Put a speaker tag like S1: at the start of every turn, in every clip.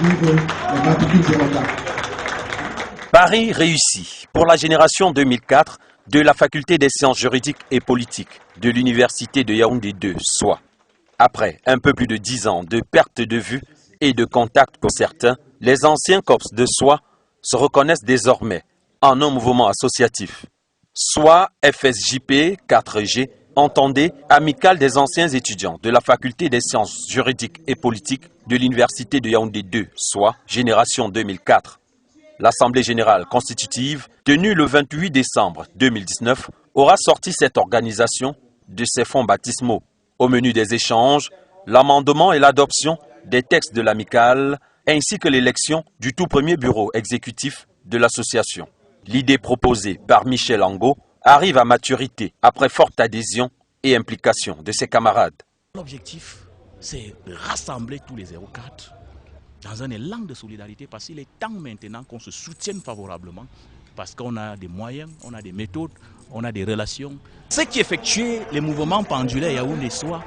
S1: Vive les matricules 04.
S2: Paris réussi pour la génération 2004 de la faculté des sciences juridiques et politiques de l'université de Yaoundé 2, soit. Après un peu plus de 10 ans de perte de vue et de contact pour certains, les anciens COPS de SOI se reconnaissent désormais en un mouvement associatif. SOI FSJP 4G, entendez, amicale des anciens étudiants de la faculté des sciences juridiques et politiques de l'université de Yaoundé 2, soit génération 2004. L'Assemblée générale constitutive, tenue le 28 décembre 2019, aura sorti cette organisation de ses fonds baptismaux. Au menu des échanges, l'amendement et l'adoption des textes de l'amicale, ainsi que l'élection du tout premier bureau exécutif de l'association. L'idée proposée par Michel Angot arrive à maturité après forte adhésion et implication de ses camarades.
S3: L'objectif, c'est de rassembler tous les 04 dans un élan de solidarité, parce qu'il est temps maintenant qu'on se soutienne favorablement, parce qu'on a des moyens, on a des méthodes, on a des relations. Ceux qui effectuaient les mouvements pendulaires Yaoundé SOI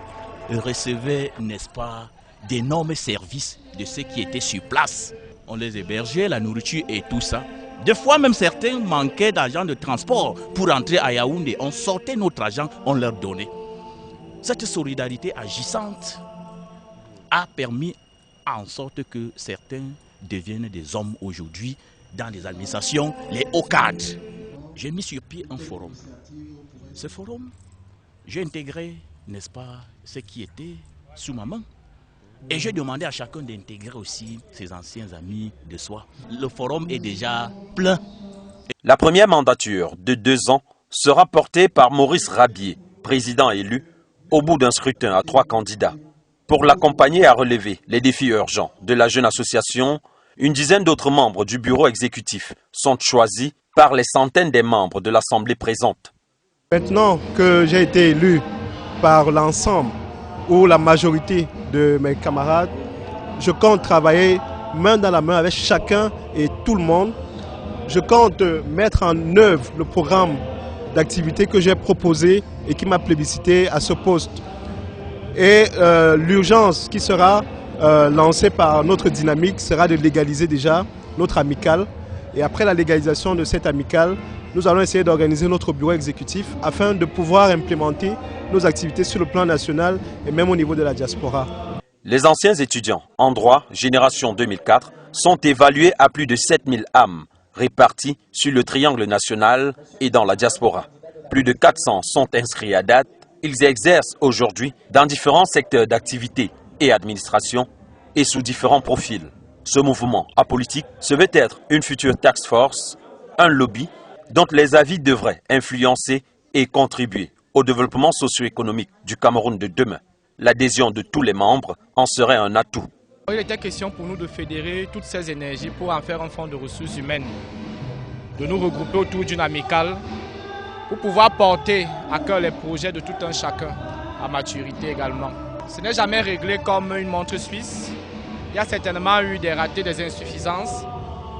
S3: recevaient, n'est-ce pas, d'énormes services de ceux qui étaient sur place. On les hébergeait, la nourriture et tout ça. Des fois même certains manquaient d'argent de transport pour entrer à Yaoundé. On sortait notre argent, on leur donnait. Cette solidarité agissante a permis en sorte que certains deviennent des hommes aujourd'hui dans les administrations, les hauts cadres. J'ai mis sur pied un forum. Ce forum, j'ai intégré, n'est-ce pas, ce qui était sous ma main. Et j'ai demandé à chacun d'intégrer aussi ses anciens amis de soi. Le forum est déjà plein.
S2: La première mandature de 2 ans sera portée par Maurice Rabier, président élu, au bout d'un scrutin à 3 candidats. Pour l'accompagner à relever les défis urgents de la jeune association, une dizaine d'autres membres du bureau exécutif sont choisis par les centaines des membres de l'Assemblée présente.
S4: Maintenant que j'ai été élu par l'ensemble ou la majorité de mes camarades, je compte travailler main dans la main avec chacun et tout le monde. Je compte mettre en œuvre le programme d'activité que j'ai proposé et qui m'a plébiscité à ce poste. Et l'urgence qui sera lancée par notre dynamique sera de légaliser déjà notre amicale. Et après la légalisation de cette amicale, nous allons essayer d'organiser notre bureau exécutif afin de pouvoir implémenter nos activités sur le plan national et même au niveau de la diaspora.
S2: Les anciens étudiants en droit, génération 2004, sont évalués à plus de 7000 âmes réparties sur le triangle national et dans la diaspora. Plus de 400 sont inscrits à date. Ils exercent aujourd'hui dans différents secteurs d'activité et administration et sous différents profils. Ce mouvement apolitique se veut être une future task force, un lobby dont les avis devraient influencer et contribuer au développement socio-économique du Cameroun de demain. L'adhésion de tous les membres en serait un atout.
S5: Il était question pour nous de fédérer toutes ces énergies pour en faire un fonds de ressources humaines, de nous regrouper autour d'une amicale pour pouvoir porter à cœur les projets de tout un chacun, à maturité également. Ce n'est jamais réglé comme une montre suisse. Il y a certainement eu des ratés, des insuffisances,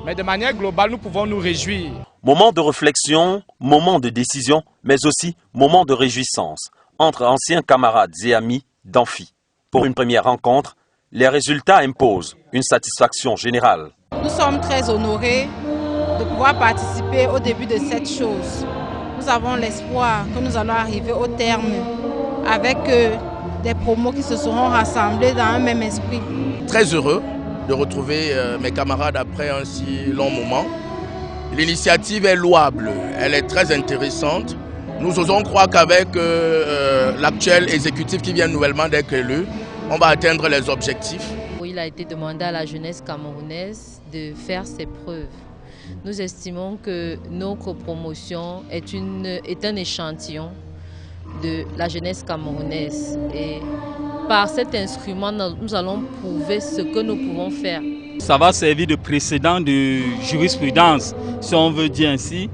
S5: mais de manière globale, nous pouvons nous réjouir.
S2: Moment de réflexion, moment de décision, mais aussi moment de réjouissance entre anciens camarades et amis d'amphi. Pour une première rencontre, les résultats imposent une satisfaction générale.
S6: Nous sommes très honorés de pouvoir participer au début de cette chose. Nous avons l'espoir que nous allons arriver au terme avec des promos qui se seront rassemblés dans un même esprit.
S7: Très heureux de retrouver mes camarades après un si long moment. L'initiative est louable, elle est très intéressante. Nous osons croire qu'avec l'actuel exécutif qui vient nouvellement d'être élu, on va atteindre les objectifs.
S8: Il a été demandé à la jeunesse camerounaise de faire ses preuves. Nous estimons que notre promotion est un échantillon de la jeunesse camerounaise. Et par cet instrument, nous allons prouver ce que nous pouvons faire.
S9: Ça va servir de précédent de jurisprudence, si on veut dire ainsi,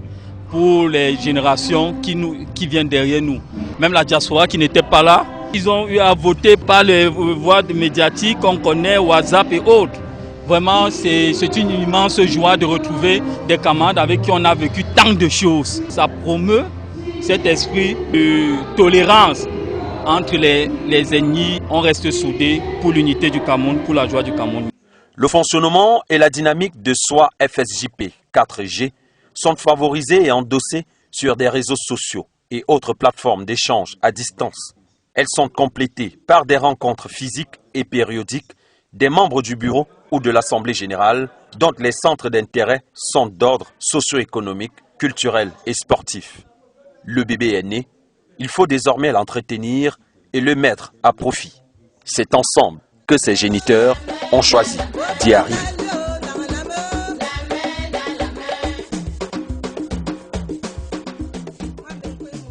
S9: pour les générations qui viennent derrière nous. Même la diaspora qui n'était pas là, ils ont eu à voter par les voies médiatiques qu'on connaît, WhatsApp et autres. Vraiment, c'est une immense joie de retrouver des camarades avec qui on a vécu tant de choses. Ça promeut cet esprit de tolérance entre les ennemis. On reste soudés pour l'unité du Cameroun, pour la joie du Cameroun.
S2: Le fonctionnement et la dynamique de SOA FSJP 4G sont favorisés et endossés sur des réseaux sociaux et autres plateformes d'échange à distance. Elles sont complétées par des rencontres physiques et périodiques des membres du bureau ou de l'Assemblée générale, dont les centres d'intérêt sont d'ordre socio-économique, culturel et sportif. Le bébé est né, il faut désormais l'entretenir et le mettre à profit. C'est ensemble que ces géniteurs ont choisi d'y arriver.